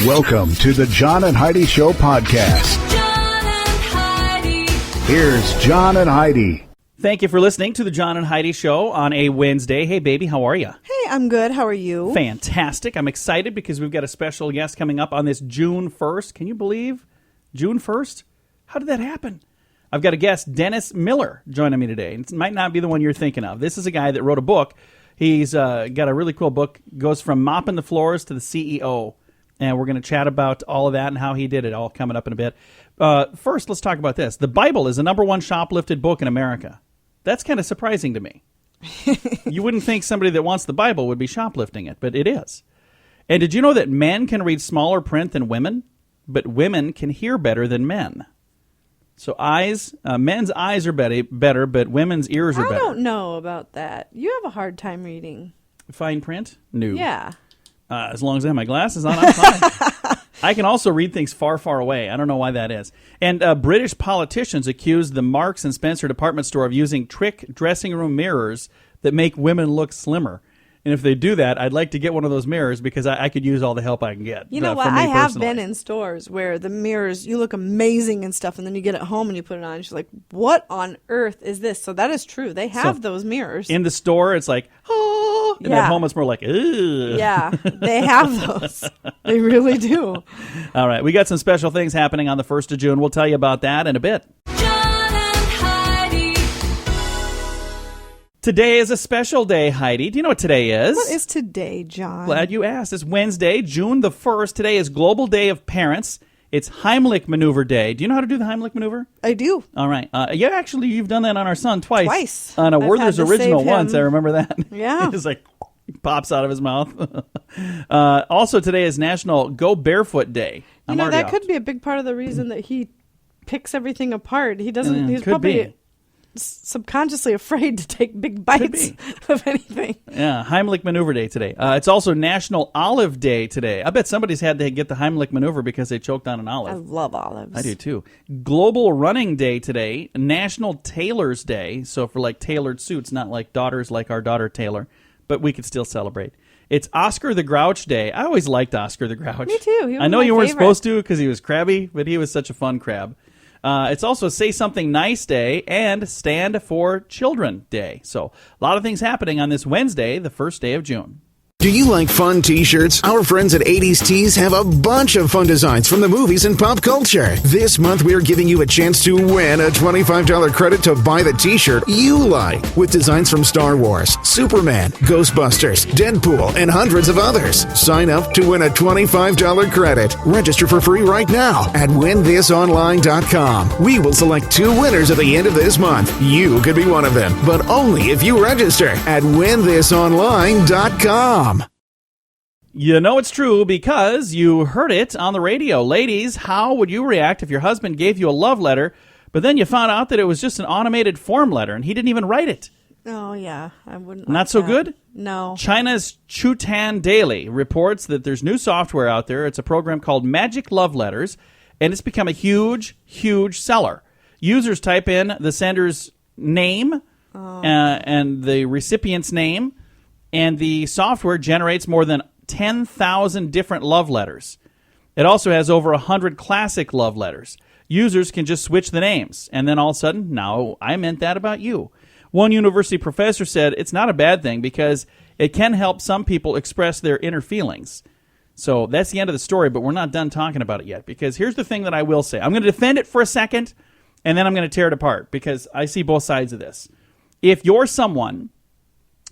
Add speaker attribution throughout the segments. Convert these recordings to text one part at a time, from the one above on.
Speaker 1: Welcome to the John and Heidi Show podcast.
Speaker 2: John and Heidi.
Speaker 1: Here's John and Heidi.
Speaker 3: Thank you for listening to the John and Heidi Show on a Wednesday. Hey, baby, how are you?
Speaker 4: Hey, I'm good. How are you?
Speaker 3: Fantastic. I'm excited because we've got a special guest coming up on this June 1st. Can you believe June 1st? How did that happen? I've got a guest, Dennis Miller, joining me today. It might not be the one you're thinking of. This is a guy that wrote a book. He's got a really cool book. Goes from mopping the floors to the CEO. And we're going to chat about all of that and how he did it, all coming up in a bit. First, let's talk about this. The Bible is the number one shoplifted book in America. That's kind of surprising to me. You wouldn't think somebody that wants the Bible would be shoplifting it, but it is. And did you know that men can read smaller print than women? But women can hear better than men. So men's eyes are better, but women's ears are better.
Speaker 4: I don't know about that. You have a hard time reading.
Speaker 3: Fine print? No.
Speaker 4: Yeah.
Speaker 3: As long as I have my glasses on, I'm fine. I can also read things far, far away. I don't know why that is. And British politicians accused the Marks and Spencer department store of using trick dressing room mirrors that make women look slimmer. And if they do that, I'd like to get one of those mirrors because I could use all the help I can get.
Speaker 4: You know what? I have been in stores where the mirrors, you look amazing and stuff, and then you get it home and you put it on, and she's like, what on earth is this? So that is true. They have those mirrors.
Speaker 3: In the store, it's like, oh. And at home, it's more like, ugh.
Speaker 4: Yeah, they have those. They really do.
Speaker 3: All right. We got some special things happening on the 1st of June. We'll tell you about that in a bit. Today is a special day, Heidi. Do you know what today is?
Speaker 4: What is today, John?
Speaker 3: Glad you asked. It's Wednesday, June the 1st. Today is Global Day of Parents. It's Heimlich Maneuver Day. Do you know how to do the Heimlich Maneuver?
Speaker 4: I do.
Speaker 3: All right. Actually, you've done that on our son twice.
Speaker 4: Twice.
Speaker 3: On a
Speaker 4: I've
Speaker 3: Werther's
Speaker 4: had to
Speaker 3: Original
Speaker 4: save him.
Speaker 3: once. I remember that.
Speaker 4: Yeah.
Speaker 3: It's like pops out of his mouth. Also, today is National Go Barefoot Day.
Speaker 4: You know, that could be a big part of the reason that he picks everything apart. He doesn't. He's probably subconsciously afraid to take big bites of anything.
Speaker 3: Yeah, Heimlich Maneuver Day today. It's also National Olive Day today. I bet somebody's had to get the Heimlich Maneuver because they choked on an olive.
Speaker 4: I love olives.
Speaker 3: I do too. Global Running Day today. National Tailor's Day. So for like tailored suits, not like daughters like our daughter Taylor, but we could still celebrate. It's Oscar the Grouch Day. I always liked Oscar the Grouch.
Speaker 4: Me too. He was
Speaker 3: I know
Speaker 4: my
Speaker 3: you weren't
Speaker 4: favorite.
Speaker 3: supposed to because he was crabby, but he was such a fun crab. It's also Say Something Nice Day and Stand for Children Day. So a lot of things happening on this Wednesday, the 1st day of June.
Speaker 1: Do you like fun t-shirts? Our friends at 80s Tees have a bunch of fun designs from the movies and pop culture. This month, we're giving you a chance to win a $25 credit to buy the t-shirt you like. With designs from Star Wars, Superman, Ghostbusters, Deadpool, and hundreds of others. Sign up to win a $25 credit. Register for free right now at winthisonline.com. We will select 2 winners at the end of this month. You could be one of them, but only if you register at winthisonline.com.
Speaker 3: You know it's true because you heard it on the radio. Ladies, how would you react if your husband gave you a love letter, but then you found out that it was just an automated form letter and he didn't even write it?
Speaker 4: Oh, yeah. I wouldn't.
Speaker 3: Not
Speaker 4: like
Speaker 3: so
Speaker 4: that.
Speaker 3: good?
Speaker 4: No.
Speaker 3: China's Chutan Daily reports that there's new software out there. It's a program called Magic Love Letters, and it's become a huge, huge seller. Users type in the sender's name and the recipient's name, and the software generates more than 10,000 different love letters. It also has over 100 classic love letters. Users can just switch the names, and then all of a sudden, no, I meant that about you. One university professor said it's not a bad thing because it can help some people express their inner feelings. So that's the end of the story, but we're not done talking about it yet, because here's the thing that I will say. I'm going to defend it for a second, and then I'm going to tear it apart, because I see both sides of this. If you're someone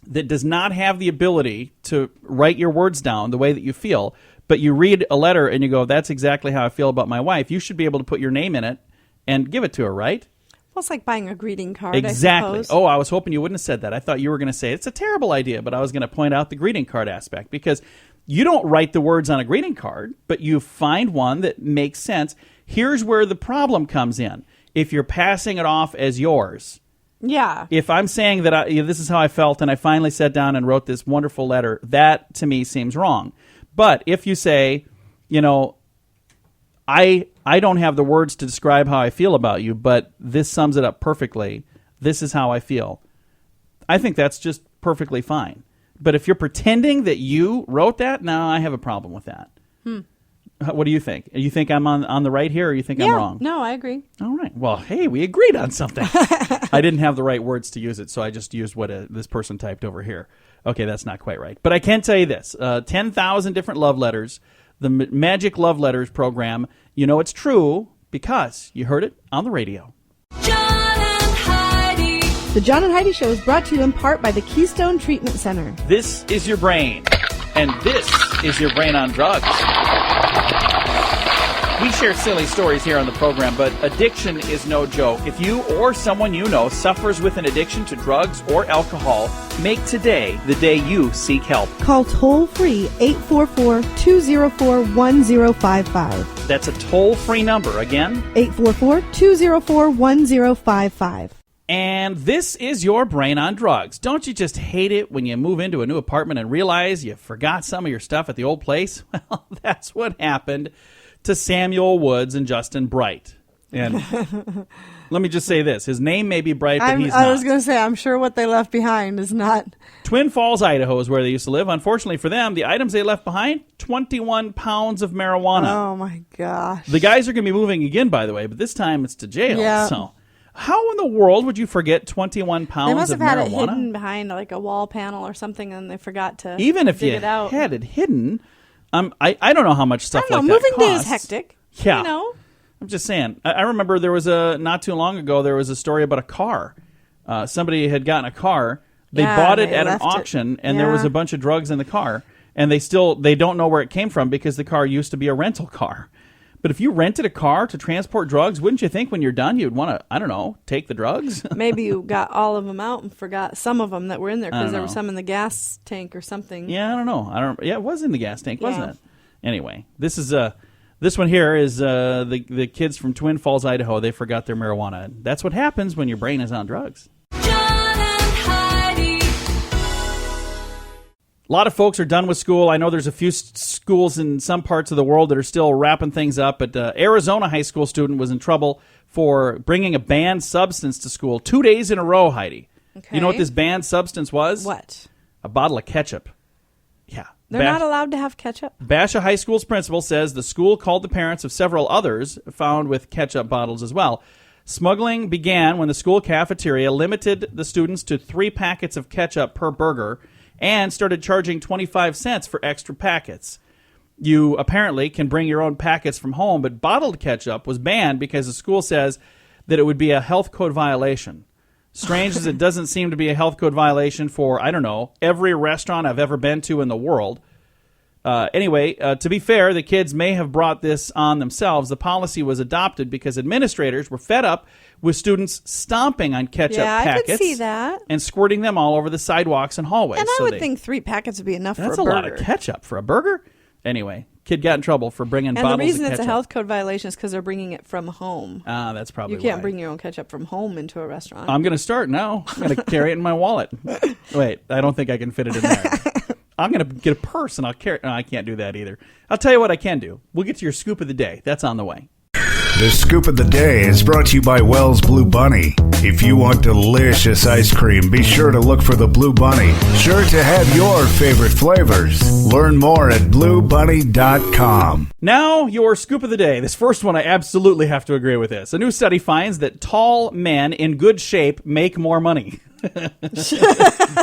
Speaker 3: that does not have the ability to write your words down the way that you feel, but you read a letter and you go, that's exactly how I feel about my wife, you should be able to put your name in it and give it to her, right?
Speaker 4: Well, it's like buying a greeting card,
Speaker 3: Exactly.
Speaker 4: I suppose.
Speaker 3: Oh, I was hoping you wouldn't have said that. I thought you were going to say it's a terrible idea, but I was going to point out the greeting card aspect, because you don't write the words on a greeting card, but you find one that makes sense. Here's where the problem comes in. If you're passing it off as yours.
Speaker 4: Yeah.
Speaker 3: If I'm saying that this is how I felt and I finally sat down and wrote this wonderful letter, that to me seems wrong. But if you say, I don't have the words to describe how I feel about you, but this sums it up perfectly. This is how I feel. I think that's just perfectly fine. But if you're pretending that you wrote that, no, I have a problem with that. What do you think? You think I'm on the right here, or you think I'm wrong?
Speaker 4: No, I agree.
Speaker 3: All right. Well, hey, we agreed on something. I didn't have the right words to use it, so I just used what this person typed over here. Okay, that's not quite right. But I can tell you this. 10,000 different love letters. The Magic Love Letters program. You know it's true because you heard it on the radio.
Speaker 2: John and Heidi.
Speaker 4: The John and Heidi Show is brought to you in part by the Keystone Treatment Center.
Speaker 3: This is your brain, and this is your brain on drugs. We share silly stories here on the program, but addiction is no joke. If you or someone you know suffers with an addiction to drugs or alcohol, make today the day you seek help.
Speaker 4: Call toll-free 844-204-1055.
Speaker 3: That's a toll-free number. Again,
Speaker 4: 844-204-1055.
Speaker 3: and this is your brain on drugs. Don't you just hate it when you move into a new apartment and realize you forgot some of your stuff at the old place? Well, that's what happened to Samuel Woods and Justin Bright. And let me just say this. His name may be Bright, but he's not.
Speaker 4: I was going to say, I'm sure what they left behind is not.
Speaker 3: Twin Falls, Idaho is where they used to live. Unfortunately for them, the items they left behind, 21 pounds of marijuana.
Speaker 4: Oh, my gosh.
Speaker 3: The guys are going to be moving again, by the way, but this time it's to jail.
Speaker 4: Yeah.
Speaker 3: So how in the world would you forget 21 pounds
Speaker 4: They must
Speaker 3: of
Speaker 4: have had
Speaker 3: marijuana?
Speaker 4: it hidden behind like a wall panel or something, and they forgot to
Speaker 3: Even if
Speaker 4: dig
Speaker 3: you
Speaker 4: it out.
Speaker 3: had it hidden, I don't know how much stuff
Speaker 4: I don't know.
Speaker 3: like that
Speaker 4: Moving day is
Speaker 3: costs.
Speaker 4: hectic.
Speaker 3: Yeah.
Speaker 4: You know?
Speaker 3: I'm just saying. I remember there was not too long ago, there was a story about a car. Somebody had gotten a car. They
Speaker 4: Yeah,
Speaker 3: bought it
Speaker 4: they
Speaker 3: at an
Speaker 4: left it.
Speaker 3: auction, and there was
Speaker 4: Yeah.
Speaker 3: a bunch of drugs in the car. And they don't know where it came from because the car used to be a rental car. But if you rented a car to transport drugs, wouldn't you think when you're done you'd want to, I don't know, take the drugs?
Speaker 4: Maybe you got all of them out and forgot some of them that were in there
Speaker 3: I
Speaker 4: because
Speaker 3: don't
Speaker 4: there were
Speaker 3: know.
Speaker 4: some in the gas tank or something.
Speaker 3: Yeah, I don't know. Yeah, it was in the gas tank, wasn't
Speaker 4: Yeah.
Speaker 3: it? Anyway, this one here is the kids from Twin Falls, Idaho. They forgot their marijuana. That's what happens when your brain is on drugs.
Speaker 2: John and Heidi.
Speaker 3: A lot of folks are done with school. I know there's a few schools in some parts of the world that are still wrapping things up, but Arizona high school student was in trouble for bringing a banned substance to school 2 days in a row, Heidi.
Speaker 4: Okay.
Speaker 3: You know what this banned substance was?
Speaker 4: What?
Speaker 3: A bottle of ketchup. Yeah.
Speaker 4: They're not allowed to have ketchup?
Speaker 3: Basha High School's principal says the school called the parents of several others found with ketchup bottles as well. Smuggling began when the school cafeteria limited the students to 3 packets of ketchup per burger and started charging 25 cents for extra packets. You apparently can bring your own packets from home, but bottled ketchup was banned because the school says that it would be a health code violation. Strange as it doesn't seem to be a health code violation for, I don't know, every restaurant I've ever been to in the world. Anyway, to be fair, the kids may have brought this on themselves. The policy was adopted because administrators were fed up with students stomping on ketchup
Speaker 4: Yeah, I
Speaker 3: packets
Speaker 4: could see that.
Speaker 3: and squirting them all over the sidewalks and hallways.
Speaker 4: And I
Speaker 3: So
Speaker 4: would
Speaker 3: they-
Speaker 4: think 3 packets would be enough for a
Speaker 3: that's
Speaker 4: burger.
Speaker 3: a lot of ketchup for a burger. Anyway, kid got in trouble for bringing
Speaker 4: And
Speaker 3: bottles
Speaker 4: the reason
Speaker 3: of
Speaker 4: it's
Speaker 3: ketchup.
Speaker 4: a health code violation is because they're bringing it from home.
Speaker 3: That's probably
Speaker 4: You can't
Speaker 3: why.
Speaker 4: bring your own ketchup from home into a restaurant.
Speaker 3: I'm going to start now. I'm going to carry it in my wallet. Wait, I don't think I can fit it in there. I'm going to get a purse and I'll carry it. No, I can't do that either. I'll tell you what I can do. We'll get to your scoop of the day. That's on the way.
Speaker 5: The Scoop of the Day is brought to you by Wells Blue Bunny. If you want delicious ice cream, be sure to look for the Blue Bunny. Sure to have your favorite flavors. Learn more at bluebunny.com.
Speaker 3: Now, your scoop of the day. This first one, I absolutely have to agree with this. A new study finds that tall men in good shape make more money.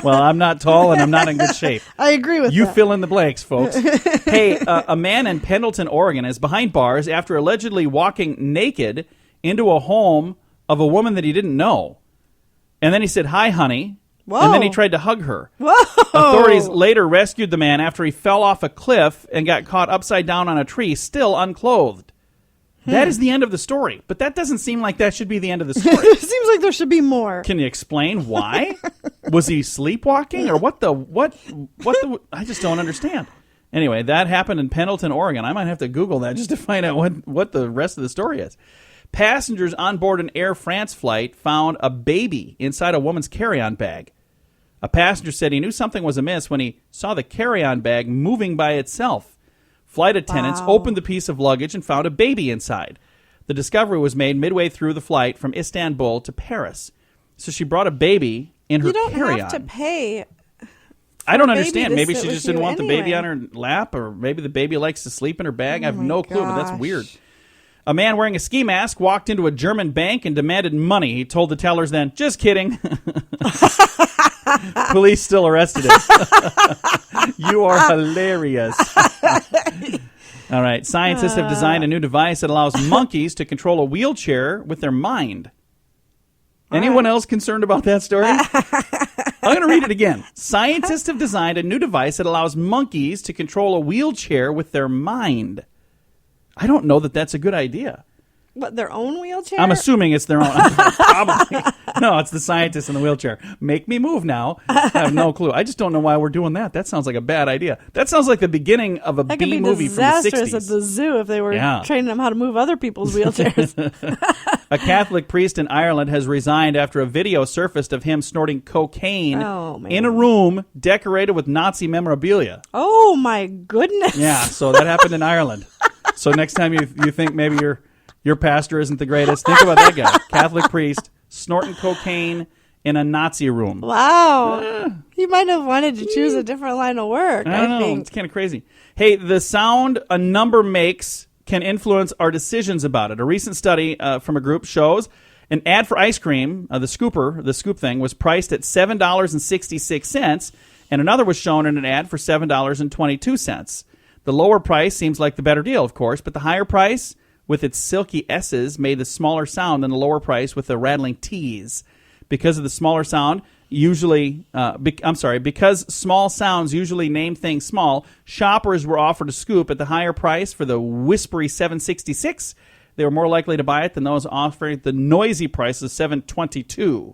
Speaker 3: Well, I'm not tall and I'm not in good shape.
Speaker 4: I agree with
Speaker 3: You
Speaker 4: that.
Speaker 3: fill in the blanks, folks. Hey, a man in Pendleton, Oregon is behind bars after allegedly walking naked into a home of a woman that he didn't know. And then he said, "Hi, honey."
Speaker 4: Whoa.
Speaker 3: And then he tried to hug her.
Speaker 4: Whoa!
Speaker 3: Authorities later rescued the man after he fell off a cliff and got caught upside down on a tree, still unclothed. That is the end of the story. But that doesn't seem like that should be the end of the story.
Speaker 4: It seems like there should be more.
Speaker 3: Can you explain why? Was he sleepwalking or what the I just don't understand. Anyway, that happened in Pendleton, Oregon. I might have to Google that just to find out what the rest of the story is. Passengers on board an Air France flight found a baby inside a woman's carry-on bag. A passenger said he knew something was amiss when he saw the carry-on bag moving by itself. Flight attendants opened the piece of luggage and found a baby inside. The discovery was made midway through the flight from Istanbul to Paris. So she brought a baby in her
Speaker 4: You don't
Speaker 3: carry-on.
Speaker 4: have to pay.
Speaker 3: I don't
Speaker 4: a baby
Speaker 3: understand.
Speaker 4: to
Speaker 3: Maybe
Speaker 4: sit
Speaker 3: she
Speaker 4: with
Speaker 3: just didn't
Speaker 4: you
Speaker 3: want the baby
Speaker 4: anyway.
Speaker 3: on her lap, or maybe the baby likes to sleep in her bag. I have
Speaker 4: my
Speaker 3: no clue, but that's
Speaker 4: gosh.
Speaker 3: weird. A man wearing a ski mask walked into a German bank and demanded money. He told the tellers then, "Just kidding." Police still arrested him. You are hilarious. All right. Scientists have designed a new device that allows monkeys to control a wheelchair with their mind. Anyone else concerned about that story? I'm going to read it again. Scientists have designed a new device that allows monkeys to control a wheelchair with their mind. I don't know that that's a good idea.
Speaker 4: What, their own wheelchair?
Speaker 3: I'm assuming it's their own. Probably. No, it's the scientist in the wheelchair. Make me move now. I have no clue. I just don't know why we're doing that. That sounds like a bad idea. That sounds like the beginning of a
Speaker 4: That could
Speaker 3: B
Speaker 4: be
Speaker 3: movie from the
Speaker 4: disastrous
Speaker 3: 60s.
Speaker 4: at the zoo if they were
Speaker 3: Yeah.
Speaker 4: training them how to move other people's wheelchairs.
Speaker 3: A Catholic priest in Ireland has resigned after a video surfaced of him snorting cocaine
Speaker 4: Oh, man.
Speaker 3: in a room decorated with Nazi memorabilia.
Speaker 4: Oh, my goodness.
Speaker 3: Yeah, so that happened in Ireland. So next time you think maybe your pastor isn't the greatest, think about that guy. Catholic priest snorting cocaine in a Nazi room.
Speaker 4: Wow. He might have wanted to choose a different line of work,
Speaker 3: I don't know.
Speaker 4: think.
Speaker 3: It's kind of crazy. Hey, the sound a number makes can influence our decisions about it. A recent study from a group shows an ad for ice cream, the scoop thing, was priced at $7.66, and another was shown in an ad for $7.22. The lower price seems like the better deal, of course, but the higher price with its silky S's made the smaller sound than the lower price with the rattling T's. Because of the smaller sound, because small sounds usually name things small, shoppers were offered a scoop at the higher price for the whispery $7.66. They were more likely to buy it than those offering the noisy price of $7.22.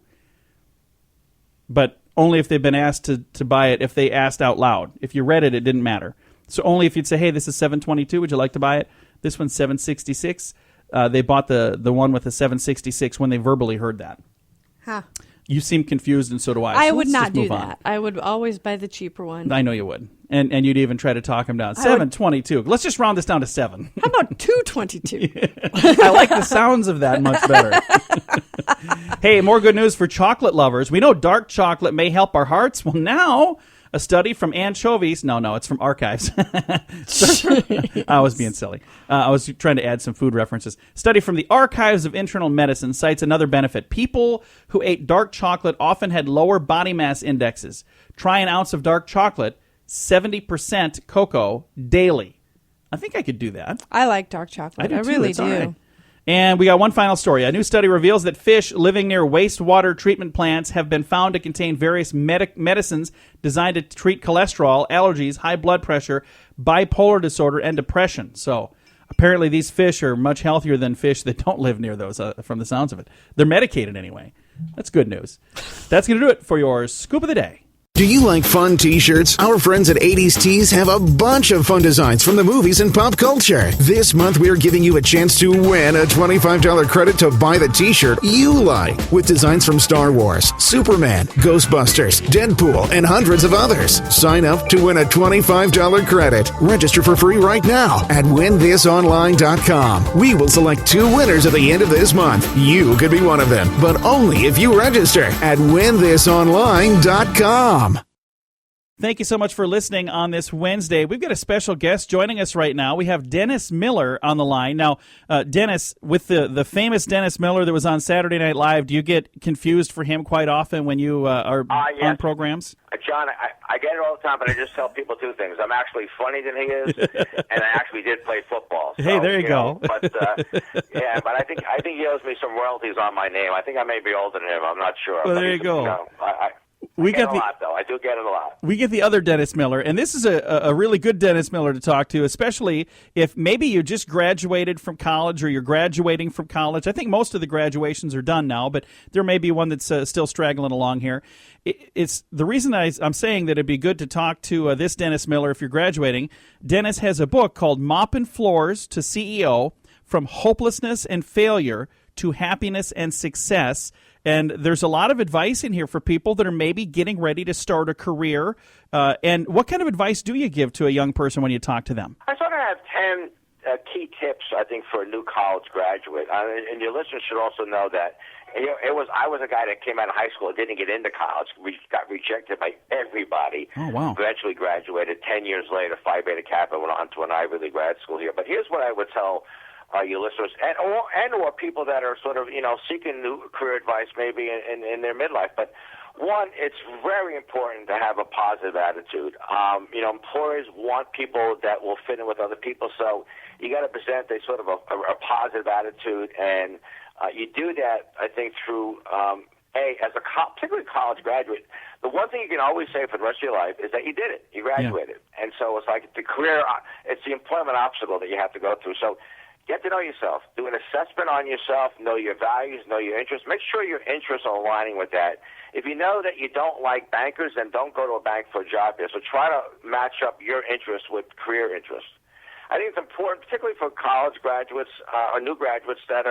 Speaker 3: But only if they've been asked to buy it, if they asked out loud. If you read it, it didn't matter. So only if you'd say, hey, this is $7.22, would you like to buy it? This one's $7.66. They bought the one with the $7.66 when they verbally heard that.
Speaker 4: Huh.
Speaker 3: You seem confused, and so do I.
Speaker 4: I
Speaker 3: So
Speaker 4: would
Speaker 3: let's
Speaker 4: not
Speaker 3: just
Speaker 4: do
Speaker 3: move
Speaker 4: that.
Speaker 3: on.
Speaker 4: I would always buy the cheaper one.
Speaker 3: I know you would. And you'd even try to talk him down. $7.22. Let's just round this down to 7.
Speaker 4: How about $2.22?
Speaker 3: I like the sounds of that much better. Hey, more good news for chocolate lovers. We know dark chocolate may help our hearts. Well, now a study from anchovies. No, it's from archives. I was being silly. I was trying to add some food references. Study from the Archives of Internal Medicine cites another benefit. People who ate dark chocolate often had lower body mass indexes. Try an ounce of dark chocolate, 70% cocoa, daily. I think I could do that.
Speaker 4: I like dark chocolate.
Speaker 3: do
Speaker 4: I
Speaker 3: too.
Speaker 4: really
Speaker 3: It's all
Speaker 4: do.
Speaker 3: right. And we got one final story. A new study reveals that fish living near wastewater treatment plants have been found to contain various medicines designed to treat cholesterol, allergies, high blood pressure, bipolar disorder, and depression. So apparently these fish are much healthier than fish that don't live near those, from the sounds of it. They're medicated anyway. That's good news. That's going to do it for your Scoop of the Day.
Speaker 1: Do you like fun t-shirts? Our friends at 80s Tees have a bunch of fun designs from the movies and pop culture. This month, we're giving you a chance to win a $25 credit to buy the t-shirt you like, with designs from Star Wars, Superman, Ghostbusters, Deadpool, and hundreds of others. Sign up to win a $25 credit. Register for free right now at winthisonline.com. We will select 2 winners at the end of this month. You could be one of them, but only if you register at winthisonline.com.
Speaker 3: Thank you so much for listening on this Wednesday. We've got a special guest joining us right now. We have Dennis Miller on the line. Now, Dennis, with the famous Dennis Miller that was on Saturday Night Live, do you get confused for him quite often when you are
Speaker 6: yes.
Speaker 3: on programs?
Speaker 6: John, I get it all the time, but I just tell people 2 things. I'm actually funnier than he is, and I actually did play football. So,
Speaker 3: Hey, there you go.
Speaker 6: But I think he owes me some royalties on my name. I think I may be older than him. I'm not sure.
Speaker 3: Well,
Speaker 6: But
Speaker 3: there you go.
Speaker 6: I get a lot, though. I do get it a lot.
Speaker 3: We get the other Dennis Miller, and this is a really good Dennis Miller to talk to, especially if maybe you just graduated from college or you're graduating from college. I think most of the graduations are done now, but there may be one that's still straggling along here. It's the reason I'm saying that it'd be good to talk to this Dennis Miller if you're graduating. Dennis has a book called Moppin Floors to CEO, From Hopelessness and Failure to Happiness and Success. And there's a lot of advice in here for people that are maybe getting ready to start a career. And what kind of advice do you give to a young person when you talk to them?
Speaker 6: I sort of have 10 key tips, I think, for a new college graduate. And your listeners should also know that I was a guy that came out of high school and didn't get into college. We got rejected by everybody.
Speaker 3: Oh, wow.
Speaker 6: Eventually graduated. 10 years later, Phi Beta Kappa, went on to an Ivy League grad school here. But here's what I would tell your listeners, or people that are sort of, seeking new career advice maybe in their midlife. But one, it's very important to have a positive attitude. Employers want people that will fit in with other people, so you got to present a sort of a positive attitude, and you do that, I think, through as a particularly college graduate. The one thing you can always say for the rest of your life is that you did it, you graduated, and so it's like the career, it's the employment obstacle that you have to go through. So get to know yourself, do an assessment on yourself, know your values, know your interests, make sure your interests are aligning with that. If you know that you don't like bankers, then don't go to a bank for a job there. So try to match up your interests with career interests. I think it's important, particularly for college graduates or new graduates that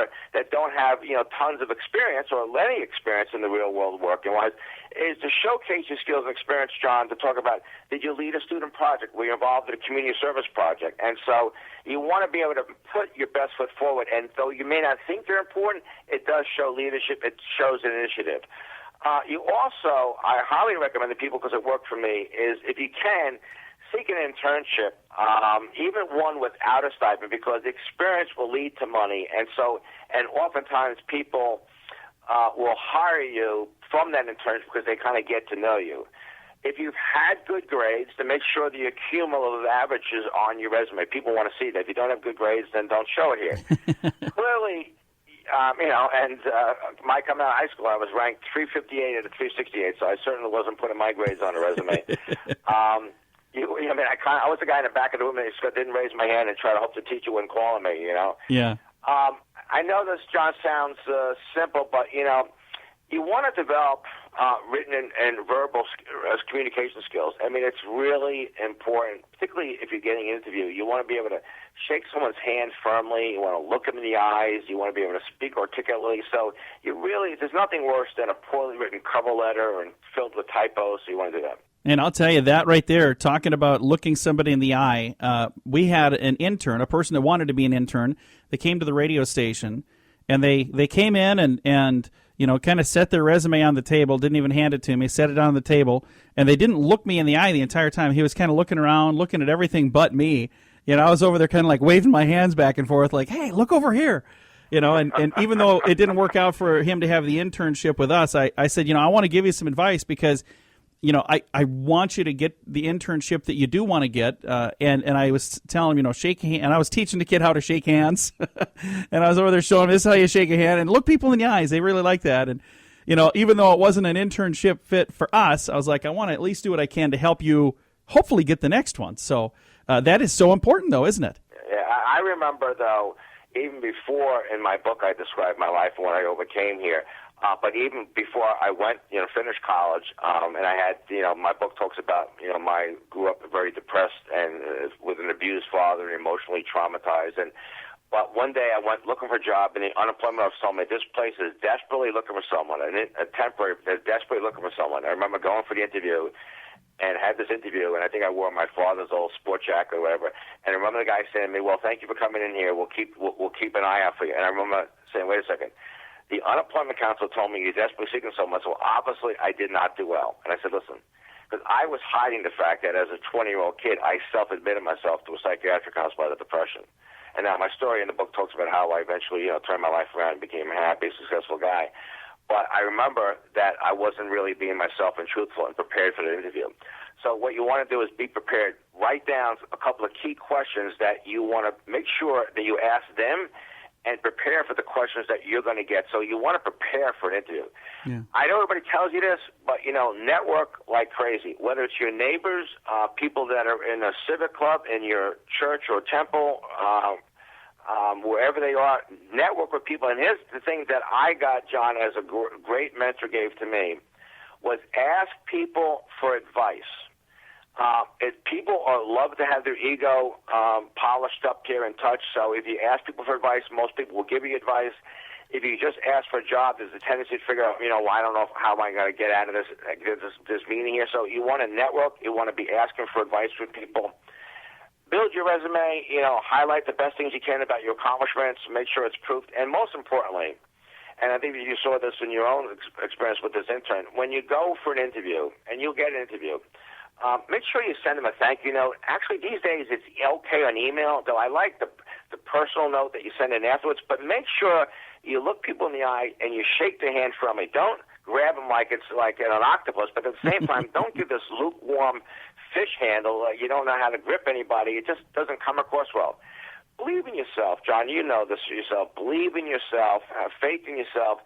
Speaker 6: don't have tons of experience or any experience in the real world working wise, is to showcase your skills and experience, John. To talk about, did you lead a student project? Were you involved in a community service project? And so you want to be able to put your best foot forward. And though you may not think they're important, it does show leadership. It shows an initiative. You also, I highly recommend to people, because it worked for me, is if you can, seek an internship, even one without a stipend, because the experience will lead to money. And oftentimes people will hire you from that internship because they kind of get to know you. If you've had good grades, then make sure that your cumulative average is on your resume. People want to see that. If you don't have good grades, then don't show it here. Clearly, my coming out of high school, I was ranked 358 out of 368, so I certainly wasn't putting my grades on a resume. I was the guy in the back of the room that didn't raise my hand and try to hope the teacher wouldn't call on me,
Speaker 3: Yeah.
Speaker 6: I know this, John, sounds simple, but, you want to develop written and verbal communication skills. I mean, it's really important, particularly if you're getting an interview. You want to be able to shake someone's hand firmly. You want to look them in the eyes. You want to be able to speak articulately. So there's nothing worse than a poorly written cover letter and filled with typos, so you want to do that.
Speaker 3: And I'll tell you that right there, talking about looking somebody in the eye, we had an intern, a person that wanted to be an intern. They came to the radio station, and they came in and kind of set their resume on the table, didn't even hand it to me, set it on the table, and they didn't look me in the eye the entire time. He was kind of looking around, looking at everything but me. I was over there kind of like waving my hands back and forth like, hey, look over here. And even though it didn't work out for him to have the internship with us, I said, I want to give you some advice because I want you to get the internship that you do want to get. And I was telling him, shake hand. And I was teaching the kid how to shake hands. And I was over there showing him, this is how you shake a hand. And look people in the eyes. They really like that. And, even though it wasn't an internship fit for us, I was like, I want to at least do what I can to help you hopefully get the next one. So that is so important, though, isn't it?
Speaker 6: Yeah, I remember, though, even before in my book I described my life and what I overcame here. But even before I went, finished college, and I had, my book talks about, I grew up very depressed and with an abused father and emotionally traumatized. But one day I went looking for a job, and the unemployment office told me this place is desperately looking for someone, they're desperately looking for someone. I remember going for the interview and had this interview, and I think I wore my father's old sport jacket or whatever. And I remember the guy saying to me, well, thank you for coming in here. We'll keep an eye out for you. And I remember saying, wait a second. The unemployment counsel told me you're desperately seeking someone, so obviously I did not do well. And I said, listen, because I was hiding the fact that as a 20-year-old kid, I self-admitted myself to a psychiatric hospital with depression. And now my story in the book talks about how I eventually, turned my life around and became a happy, successful guy. But I remember that I wasn't really being myself and truthful and prepared for the interview. So what you want to do is be prepared. Write down a couple of key questions that you want to make sure that you ask them, and prepare for the questions that you're going to get. So you want to prepare for an interview. Yeah. I know everybody tells you this, but, network like crazy, whether it's your neighbors, people that are in a civic club, in your church or temple, wherever they are, network with people. And here's the thing that I got, John, as a great mentor gave to me, was ask people for advice. People love to have their ego polished up here and touched. So if you ask people for advice, most people will give you advice. If you just ask for a job, there's a tendency to figure out, well, I don't know how am I going to get out of this meeting here. So you want to network. You want to be asking for advice with people. Build your resume. Highlight the best things you can about your accomplishments. Make sure it's proofed. And most importantly, and I think that you saw this in your own experience with this intern. When you go for an interview, and you'll get an interview, make sure you send them a thank you note. Actually, these days it's okay on email, though I like the personal note that you send in afterwards. But make sure you look people in the eye and you shake their hand firmly. Don't grab them like it's like an octopus, but at the same time, don't give this lukewarm fish handle. You don't know how to grip anybody. It just doesn't come across well. Believe in yourself, John. You know this for yourself. Believe in yourself. Have faith in yourself.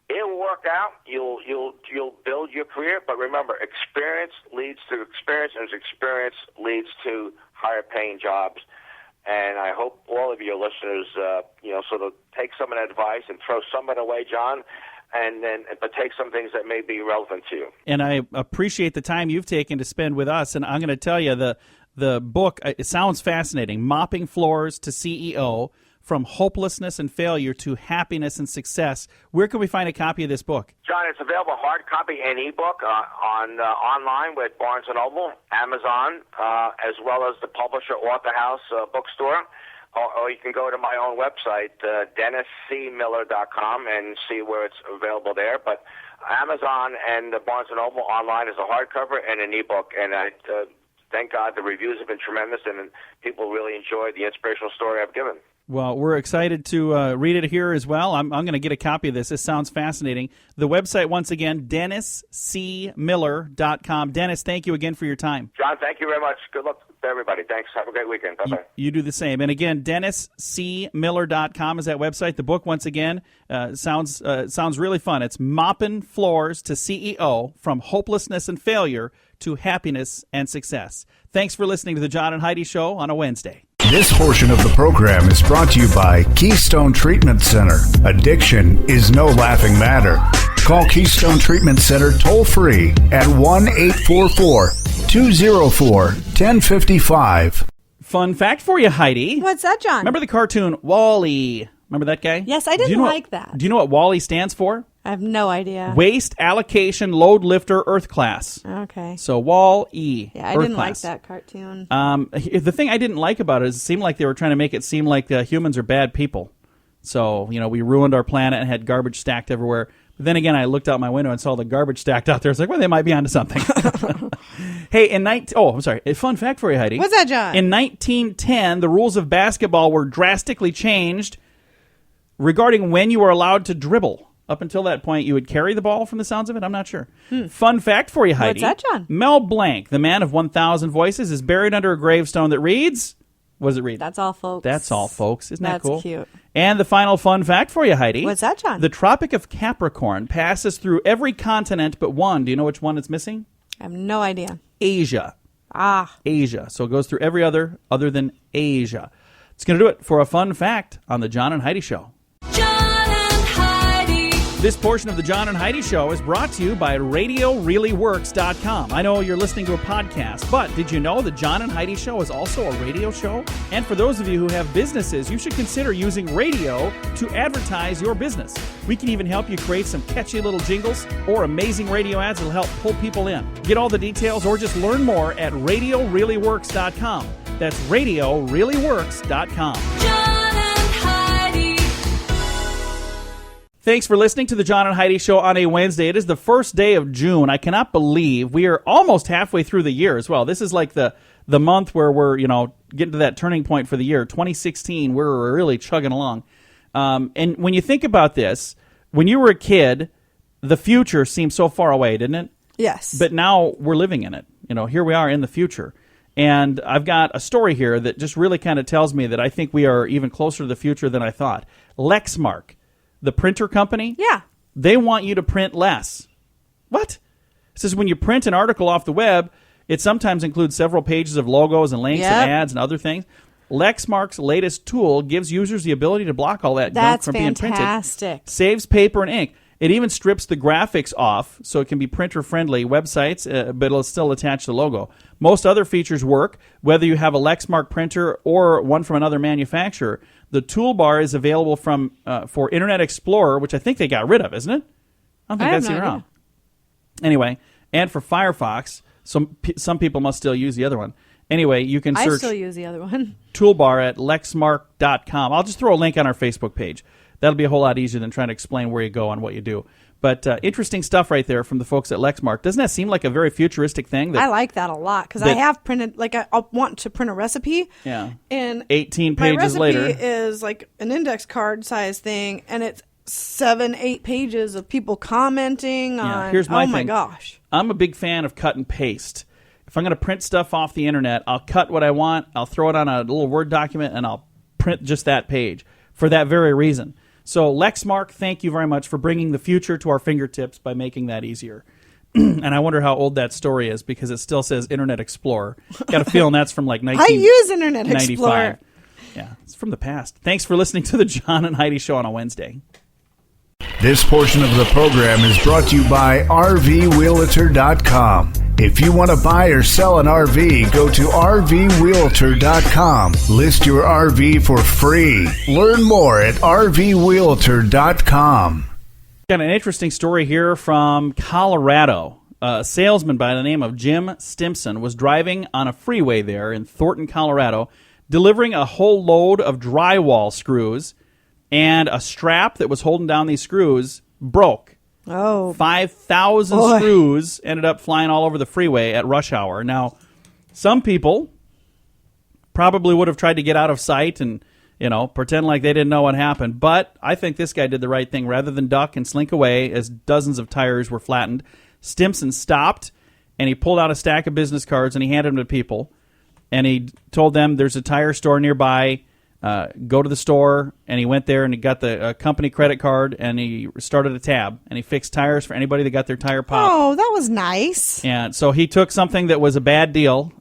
Speaker 6: It'll work out. You'll build your career, but remember, experience leads to experience, and experience leads to higher paying jobs. And I hope all of your listeners, sort of take some of that advice and throw some of it away, John, but take some things that may be relevant to you.
Speaker 3: And I appreciate the time you've taken to spend with us. And I'm going to tell you, the book, it sounds fascinating. Mopping Floors to CEO, From Hopelessness and Failure to Happiness and Success. Where can we find a copy of this book?
Speaker 6: John, it's available hard copy and ebook online with Barnes & Noble, Amazon, as well as the publisher Author House bookstore. Or you can go to my own website, DennisCMiller.com, and see where it's available there. But Amazon and the Barnes & Noble online is a hardcover and an ebook. And I thank God the reviews have been tremendous, and people really enjoyed the inspirational story I've given.
Speaker 3: Well, we're excited to read it here as well. I'm going to get a copy of this. This sounds fascinating. The website, once again, DennisCMiller.com. Dennis, thank you again for your time.
Speaker 6: John, thank you very much. Good luck to everybody. Thanks. Have a great weekend. Bye-bye.
Speaker 3: You do the same. And again, DennisCMiller.com is that website. The book, once again, sounds really fun. It's Moppin Floors to CEO, From Hopelessness and Failure to Happiness and Success. Thanks for listening to the John and Heidi Show on a Wednesday.
Speaker 5: This portion of the program is brought to you by Keystone Treatment Center. Addiction is no laughing matter. Call Keystone Treatment Center toll-free at 1-844-204-1055.
Speaker 3: Fun fact for you, Heidi.
Speaker 4: What's that, John?
Speaker 3: Remember the cartoon Wall-E? Remember that guy?
Speaker 4: Yes, I didn't like that.
Speaker 3: Do you know what Wall-E stands for?
Speaker 4: I have no idea.
Speaker 3: Waste Allocation Load Lifter Earth Class.
Speaker 4: Okay.
Speaker 3: So Wall-E.
Speaker 4: Yeah, I
Speaker 3: Earth
Speaker 4: didn't
Speaker 3: class.
Speaker 4: like that cartoon.
Speaker 3: The thing I didn't like about it is it seemed like they were trying to make it seem like humans are bad people. So, we ruined our planet and had garbage stacked everywhere. But then again, I looked out my window and saw the garbage stacked out there. I was like, well, they might be onto something. Hey, I'm sorry. A fun fact for you, Heidi.
Speaker 4: What's that, John?
Speaker 3: In 1910, the rules of basketball were drastically changed regarding when you were allowed to dribble. Up until that point, you would carry the ball from the sounds of it? I'm not sure. Fun fact for you, Heidi.
Speaker 4: What's that, John?
Speaker 3: Mel Blanc, the man of 1,000 voices, is buried under a gravestone that reads... What does it read?
Speaker 4: That's all, folks.
Speaker 3: That's all, folks. Isn't that cool?
Speaker 4: That's cute.
Speaker 3: And the final fun fact for you, Heidi.
Speaker 4: What's that, John?
Speaker 3: The Tropic of Capricorn passes through every continent but one. Do you know which one it's missing?
Speaker 4: I have no idea.
Speaker 3: Asia.
Speaker 4: Ah.
Speaker 3: Asia. So it goes through every other than Asia. It's going to do it for a fun fact on the John and Heidi Show.
Speaker 2: John and Heidi.
Speaker 3: This portion of the John and Heidi Show is brought to you by RadioReallyWorks.com. I know you're listening to a podcast, but did you know the John and Heidi Show is also a radio show? And for those of you who have businesses, you should consider using radio to advertise your business. We can even help you create some catchy little jingles or amazing radio ads that will help pull people in. Get all the details or just learn more at RadioReallyWorks.com. That's RadioReallyWorks.com.
Speaker 2: John and Heidi.
Speaker 3: Thanks for listening to the John and Heidi Show on a Wednesday. It is the first day of June. I cannot believe we are almost halfway through the year as well. This is like the month where we're, getting to that turning point for the year. 2016, we're really chugging along. And when you think about this, when you were a kid, the future seemed so far away, didn't it?
Speaker 4: Yes.
Speaker 3: But now we're living in it. Here we are in the future. And I've got a story here that just really kind of tells me that I think we are even closer to the future than I thought. Lexmark, the printer company, they want you to print less. What? It says when you print an article off the web, it sometimes includes several pages of logos and links and ads and other things. Lexmark's latest tool gives users the ability to block all that junk from being printed.
Speaker 4: That's fantastic.
Speaker 3: Saves paper and ink. It even strips the graphics off so it can be printer-friendly websites, but it'll still attach the logo. Most other features work, whether you have a Lexmark printer or one from another manufacturer. The toolbar is available for Internet Explorer, which I think they got rid of, isn't it? I don't think that's even around. Anyway, and for Firefox, some people must still use the other one. Anyway, you can search
Speaker 4: I still use the other one.
Speaker 3: toolbar at lexmark.com. I'll just throw a link on our Facebook page. That'll be a whole lot easier than trying to explain where you go and what you do. But interesting stuff right there from the folks at Lexmark. Doesn't that seem like a very futuristic thing?
Speaker 4: I like that a lot because I have printed, like I want to print a recipe.
Speaker 3: Yeah.
Speaker 4: And
Speaker 3: 18
Speaker 4: my
Speaker 3: pages
Speaker 4: recipe
Speaker 3: later.
Speaker 4: is like an index card size thing, and it's 7-8 pages of people commenting on.
Speaker 3: Here's my
Speaker 4: my
Speaker 3: thing.
Speaker 4: gosh.
Speaker 3: I'm a big fan of cut and paste. If I'm going to print stuff off the internet, I'll cut what I want, I'll throw it on a little Word document, and I'll print just that page for that very reason. So Lexmark, thank you very much for bringing the future to our fingertips by making that easier. And I wonder how old that story is because it still says Internet Explorer. Got a feeling that's from like 1995.
Speaker 4: I use Internet Explorer.
Speaker 3: Yeah, it's from the past. Thanks for listening to the John and Heidi Show on a Wednesday.
Speaker 5: This portion of the program is brought to you by RVRealtor.com. If you want to buy or sell an RV, go to RVRealtor.com. List your RV for free. Learn more at RVRealtor.com.
Speaker 3: Got an interesting story here from Colorado. A salesman by the name of Jim Stimson was driving on a freeway there in Thornton, Colorado, delivering a whole load of drywall screws, and a strap that was holding down these screws broke.
Speaker 4: Oh.
Speaker 3: 5,000 screws ended up flying all over the freeway at rush hour. Now, some people probably would have tried to get out of sight and, pretend like they didn't know what happened. But I think this guy did the right thing. Rather than duck and slink away as dozens of tires were flattened, Stimson stopped, and he pulled out a stack of business cards, and he handed them to people. And he told them there's a tire store nearby. Go to the store, and he went there and he got the company credit card, and he started a tab, and he fixed tires for anybody that got their tire popped.
Speaker 4: Oh, that was nice.
Speaker 3: And so he took something that was a bad deal,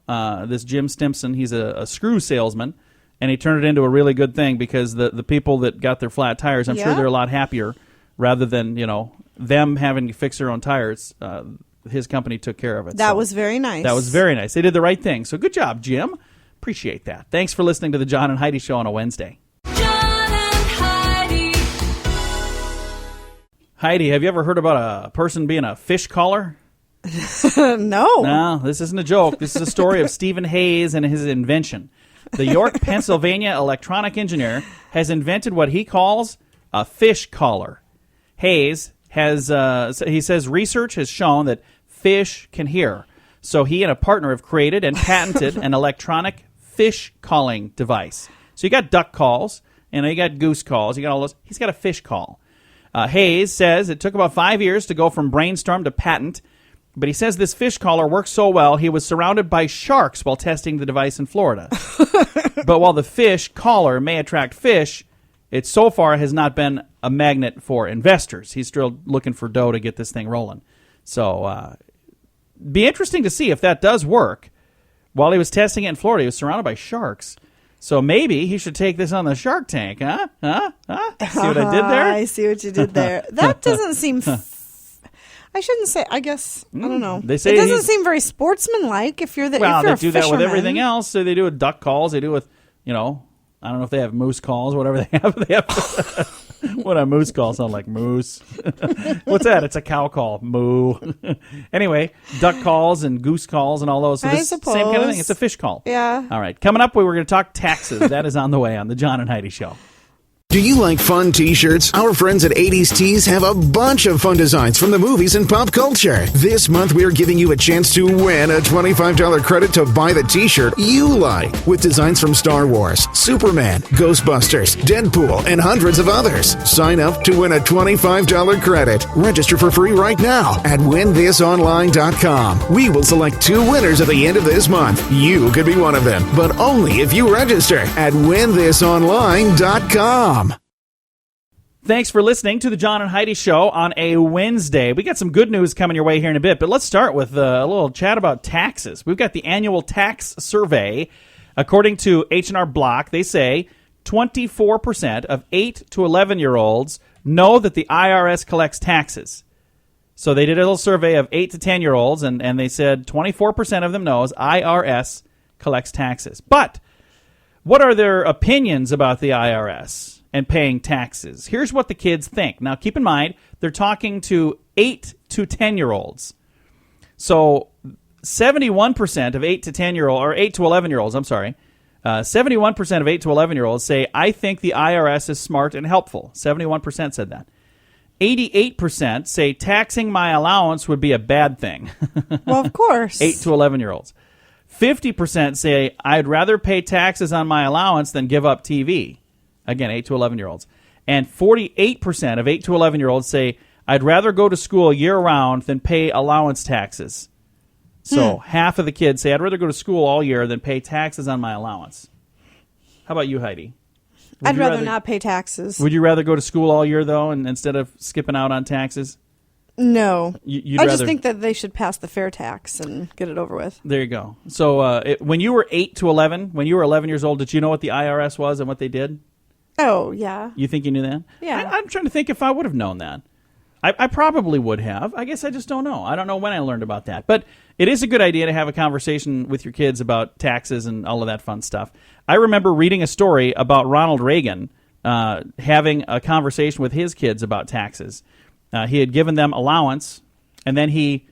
Speaker 3: this Jim Stimson, he's a screw salesman, and he turned it into a really good thing because the people that got their flat tires, I'm sure they're a lot happier rather than, them having to fix their own tires. His company took care of it.
Speaker 4: That was very nice.
Speaker 3: That was very nice. They did the right thing. So good job, Jim. Appreciate that. Thanks for listening to the John and Heidi Show on a Wednesday.
Speaker 2: John and Heidi.
Speaker 3: Heidi, have you ever heard about a person being a fish caller?
Speaker 4: No.
Speaker 3: No, this isn't a joke. This is a story of Stephen Hayes and his invention. The York, Pennsylvania electronic engineer has invented what he calls a fish caller. Hayes he says research has shown that fish can hear. So he and a partner have created and patented an electronic fish calling device. So you got duck calls, and you got goose calls. You got all those. He's got a fish call. Hayes says it took about 5 years to go from brainstorm to patent, but he says this fish caller works so well he was surrounded by sharks while testing the device in Florida. But while the fish caller may attract fish, it so far has not been a magnet for investors. He's still looking for dough to get this thing rolling. So be interesting to see if that does work. While he was testing it in Florida, he was surrounded by sharks. So maybe he should take this on the Shark Tank, huh? See what I did there?
Speaker 4: I see what you did there. That doesn't seem... I shouldn't say... I guess... I don't know.
Speaker 3: They say
Speaker 4: it doesn't seem very sportsmanlike if you're the
Speaker 3: Well,
Speaker 4: if you're
Speaker 3: they do
Speaker 4: a
Speaker 3: that with
Speaker 4: fisherman.
Speaker 3: everything else. So they do with duck calls. They do with, I don't know if they have moose calls, whatever they have. What a moose call sound like moose. What's that? It's a cow call. Moo. Anyway, duck calls and goose calls and all those. So
Speaker 4: I
Speaker 3: this
Speaker 4: suppose.
Speaker 3: same kind of thing. It's a fish call.
Speaker 4: Yeah.
Speaker 3: All right. Coming up, we're going to talk taxes. That is on the way on the John and Heidi Show.
Speaker 1: Do you like fun t-shirts? Our friends at 80s Tees have a bunch of fun designs from the movies and pop culture. This month, we're giving you a chance to win a $25 credit to buy the t-shirt you like with designs from Star Wars, Superman, Ghostbusters, Deadpool, and hundreds of others. Sign up to win a $25 credit. Register for free right now at WinThisOnline.com. We will select 2 winners at the end of this month. You could be one of them, but only if you register at WinThisOnline.com.
Speaker 3: Thanks for listening to the John and Heidi Show on a Wednesday. We got some good news coming your way here in a bit, but let's start with a little chat about taxes. We've got the annual tax survey. According to H&R Block, they say 24% of 8 to 11-year-olds know that the IRS collects taxes. So they did a little survey of 8 to 10-year-olds, and they said 24% of them knows IRS collects taxes. But what are their opinions about the IRS and paying taxes? Here's what the kids think. Now, keep in mind, they're talking to 8 to 10-year-olds. So 71% of 8 to 10-year-old or 8 to 11-year-olds, 71% of 8 to 11-year-olds say, I think the IRS is smart and helpful. 71% said that. 88% say taxing my allowance would be a bad thing.
Speaker 4: Well, of course.
Speaker 3: 8 to 11-year-olds. 50% say, I'd rather pay taxes on my allowance than give up TV. Again, 8 to 11-year-olds. And 48% of 8 to 11-year-olds say, I'd rather go to school year-round than pay allowance taxes. So half of the kids say, I'd rather go to school all year than pay taxes on my allowance. How about you, Heidi?
Speaker 4: I'd rather not pay taxes.
Speaker 3: Would you rather go to school all year, though, and instead of skipping out on taxes?
Speaker 4: No.
Speaker 3: You'd
Speaker 4: I
Speaker 3: rather...
Speaker 4: just think that they should pass the fair tax and get it over with.
Speaker 3: There you go. So when you were 8 to 11, when you were 11 years old, did you know what the IRS was and what they did?
Speaker 4: Oh, yeah.
Speaker 3: You think you knew that?
Speaker 4: Yeah.
Speaker 3: I'm trying to think if I would have known that. I probably would have. I guess I just don't know. I don't know when I learned about that. But it is a good idea to have a conversation with your kids about taxes and all of that fun stuff. I remember reading a story about Ronald Reagan having a conversation with his kids about taxes. He had given them allowance, and then he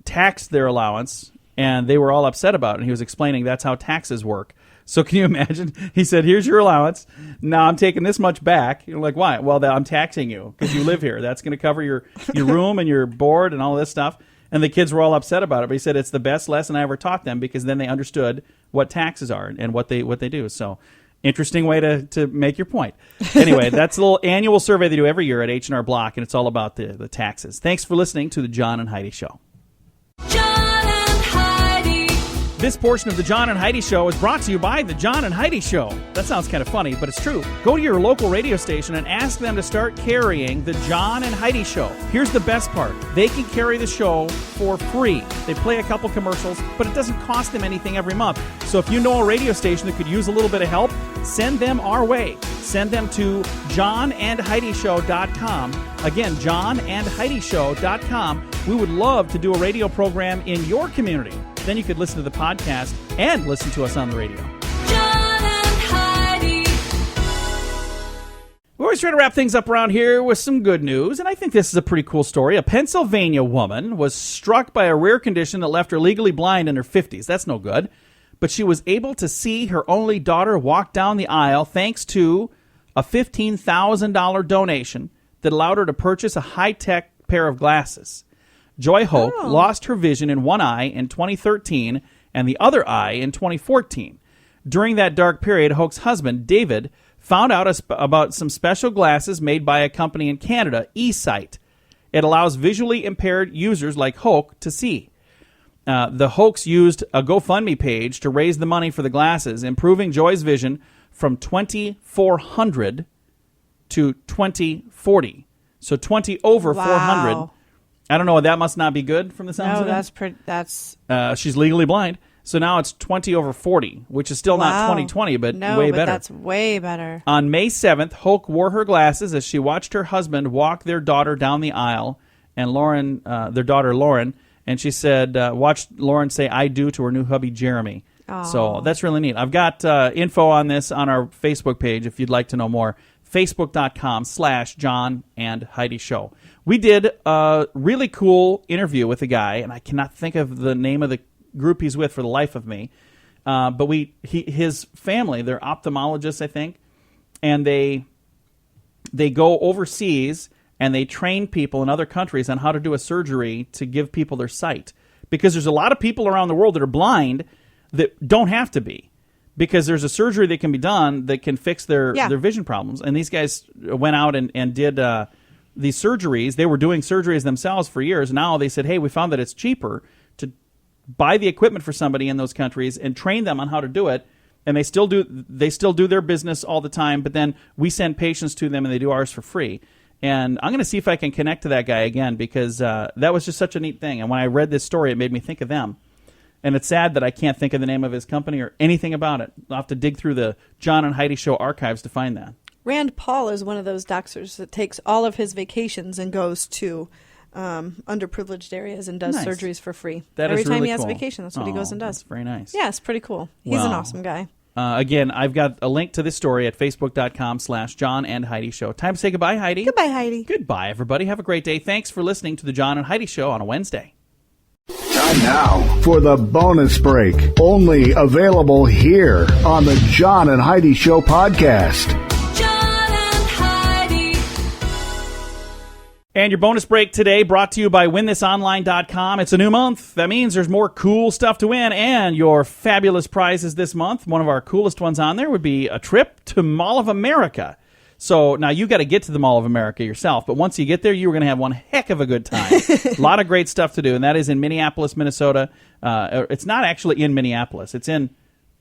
Speaker 3: taxed their allowance, and they were all upset about it. And he was explaining that's how taxes work. So can you imagine? He said, here's your allowance. Now I'm taking this much back. You're like, why? Well, I'm taxing you because you live here. That's going to cover your room and your board and all this stuff. And the kids were all upset about it. But he said, it's the best lesson I ever taught them because then they understood what taxes are and what they do. So interesting way to make your point. Anyway, that's a little annual survey they do every year at H&R Block, and it's all about the taxes. Thanks for listening to the John and Heidi Show.
Speaker 2: John and Heidi.
Speaker 3: This portion of the John and Heidi Show is brought to you by the John and Heidi Show. That sounds kind of funny, but it's true. Go to your local radio station and ask them to start carrying the John and Heidi Show. Here's the best part. They can carry the show for free. They play a couple commercials, but it doesn't cost them anything every month. So if you know a radio station that could use a little bit of help, send them our way. Send them to johnandheidishow.com. Again, johnandheidishow.com. We would love to do a radio program in your community. Then you could listen to the podcast and listen to us on the radio.
Speaker 2: John and Heidi.
Speaker 3: We always try to wrap things up around here with some good news, and I think this is a pretty cool story. A Pennsylvania woman was struck by a rare condition that left her legally blind in her 50s. That's no good. But she was able to see her only daughter walk down the aisle thanks to a $15,000 donation that allowed her to purchase a high-tech pair of glasses. Joy Hoke lost her vision in one eye in 2013 and the other eye in 2014. During that dark period, Hoke's husband, David, found out about some special glasses made by a company in Canada, eSight. It allows visually impaired users like Hoke to see. The Hokes used a GoFundMe page to raise the money for the glasses, improving Joy's vision from 20/400 to 20/40. So 20 over 400. I don't know. That must not be good from the sounds of it.
Speaker 4: No, that's pretty. That's
Speaker 3: she's legally blind. So now it's 20 over 40, which is still not 20/20, but way better.
Speaker 4: That's way better.
Speaker 3: On May 7th, Hoke wore her glasses as she watched her husband walk their daughter down the aisle, and their daughter Lauren, and she said, watched Lauren say "I do" to her new hubby Jeremy.
Speaker 4: Aww.
Speaker 3: So that's really neat. I've got info on this on our Facebook page if you'd like to know more. Facebook.com/John and Heidi Show. We did a really cool interview with a guy, and I cannot think of the name of the group he's with for the life of me. But his family, they're ophthalmologists, I think, and they go overseas and they train people in other countries on how to do a surgery to give people their sight. Because there's a lot of people around the world that are blind that don't have to be. Because there's a surgery that can be done that can fix their vision problems. And these guys went out and did these surgeries. They were doing surgeries themselves for years. Now they said, hey, we found that it's cheaper to buy the equipment for somebody in those countries and train them on how to do it. And they still do their business all the time, but then we send patients to them and they do ours for free. And I'm going to see if I can connect to that guy again because that was just such a neat thing. And when I read this story, it made me think of them. And it's sad that I can't think of the name of his company or anything about it. I'll have to dig through the John and Heidi Show archives to find that.
Speaker 4: Rand Paul is one of those doctors that takes all of his vacations and goes to underprivileged areas and does surgeries for free. Every time he has a vacation, that's what he goes and does.
Speaker 3: That's very nice.
Speaker 4: Yeah, it's pretty cool. He's an awesome guy.
Speaker 3: Again, I've got a link to this story at Facebook.com/John and Heidi Show. Time to say goodbye, Heidi.
Speaker 4: Goodbye, Heidi.
Speaker 3: Goodbye, everybody. Have a great day. Thanks for listening to the John and Heidi Show on a Wednesday.
Speaker 5: Time now for the bonus break. Only available here on the John and Heidi Show podcast.
Speaker 2: John and Heidi.
Speaker 3: And your bonus break today brought to you by WinThisOnline.com. It's a new month. That means there's more cool stuff to win and your fabulous prizes this month. One of our coolest ones on there would be a trip to Mall of America. So now you got to get to the Mall of America yourself, but once you get there, you're going to have one heck of a good time. A lot of great stuff to do, and that is in Minneapolis, Minnesota. It's not actually in Minneapolis. It's in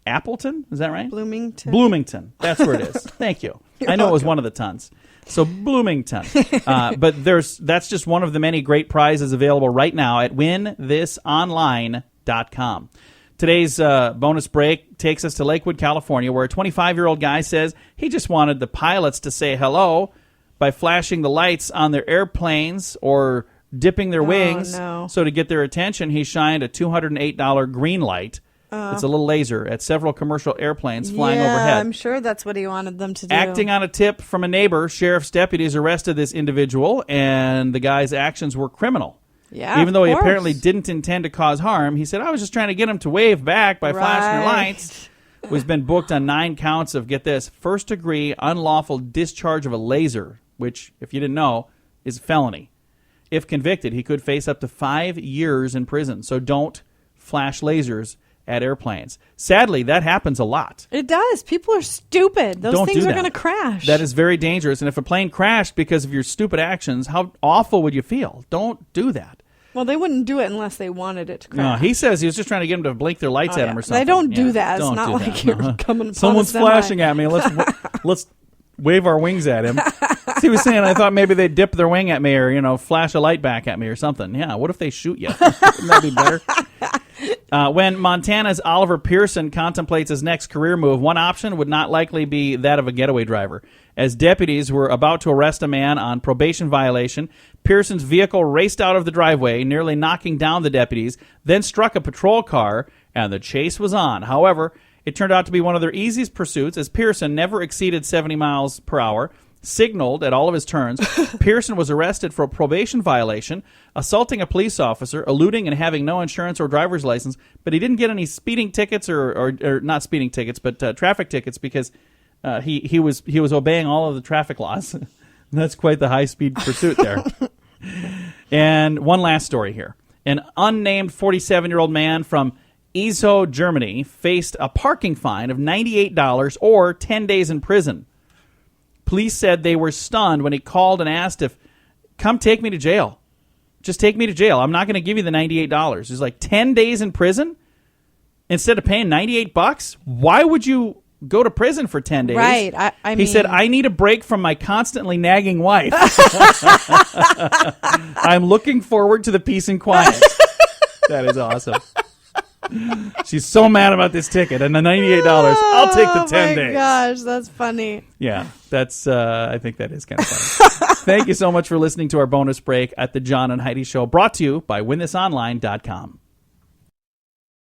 Speaker 3: Appleton. Is that right?
Speaker 4: Bloomington.
Speaker 3: Bloomington. That's where it is. Thank you. I know it was one of the tons. So Bloomington. But that's just one of the many great prizes available right now at WinThisOnline.com. Today's bonus break takes us to Lakewood, California, where a 25-year-old guy says he just wanted the pilots to say hello by flashing the lights on their airplanes or dipping their wings.
Speaker 4: No.
Speaker 3: So to get their attention, he shined a $208 green light. It's a little laser at several commercial airplanes flying overhead.
Speaker 4: I'm sure that's what he wanted them to do.
Speaker 3: Acting on a tip from a neighbor, sheriff's deputies arrested this individual, and the guy's actions were criminal.
Speaker 4: Yeah,
Speaker 3: even though he
Speaker 4: of course.
Speaker 3: apparently didn't intend to cause harm, he said, I was just trying to get him to wave back by flashing the
Speaker 4: Right.
Speaker 3: lights. He's been booked on 9 counts of, get this, first-degree unlawful discharge of a laser, which, if you didn't know, is a felony. If convicted, he could face up to 5 years in prison. So don't flash lasers at airplanes. Sadly, that happens a lot.
Speaker 4: It does. People are stupid. Those
Speaker 3: Don't
Speaker 4: things
Speaker 3: do
Speaker 4: are
Speaker 3: that.
Speaker 4: going to crash.
Speaker 3: That is very dangerous. And if a plane crashed because of your stupid actions, how awful would you feel? Don't do that.
Speaker 4: Well, they wouldn't do it unless they wanted it to
Speaker 3: No,
Speaker 4: crash.
Speaker 3: he says he was just trying to get them to blink their lights at him or something.
Speaker 4: They don't do
Speaker 3: Yeah,
Speaker 4: that. It's
Speaker 3: don't
Speaker 4: not
Speaker 3: do
Speaker 4: like
Speaker 3: that.
Speaker 4: you're coming upon
Speaker 3: Someone's
Speaker 4: a semi.
Speaker 3: flashing at me. Let's wave our wings at him. He was saying, I thought maybe they'd dip their wing at me or, flash a light back at me or something. Yeah, what if they shoot you? Wouldn't that be better? When Montana's Oliver Pearson contemplates his next career move, one option would not likely be that of a getaway driver. As deputies were about to arrest a man on probation violation, Pearson's vehicle raced out of the driveway, nearly knocking down the deputies, then struck a patrol car, and the chase was on. However, it turned out to be one of their easiest pursuits, as Pearson never exceeded 70 miles per hour, signaled at all of his turns. Pearson was arrested for a probation violation, assaulting a police officer, eluding and having no insurance or driver's license, but he didn't get any speeding tickets or not speeding tickets, but traffic tickets because he was obeying all of the traffic laws. That's quite the high-speed pursuit there. And one last story here. An unnamed 47-year-old man from Ezo, Germany, faced a parking fine of $98 or 10 days in prison. Police said they were stunned when he called and asked if, come take me to jail. Just take me to jail. I'm not going to give you the $98. He's like, 10 days in prison? Instead of paying $98? Why would you go to prison for 10 days?
Speaker 4: Right. I
Speaker 3: He
Speaker 4: mean,
Speaker 3: said, I need a break from my constantly nagging wife. I'm looking forward to the peace and quiet. That is awesome. She's so mad about this ticket and the $98. I'll take the 10 days.
Speaker 4: Oh my gosh, that's funny.
Speaker 3: Yeah, that's. I think that is kind of funny. Thank you so much for listening to our bonus break at the John and Heidi Show, brought to you by WinThisOnline.com.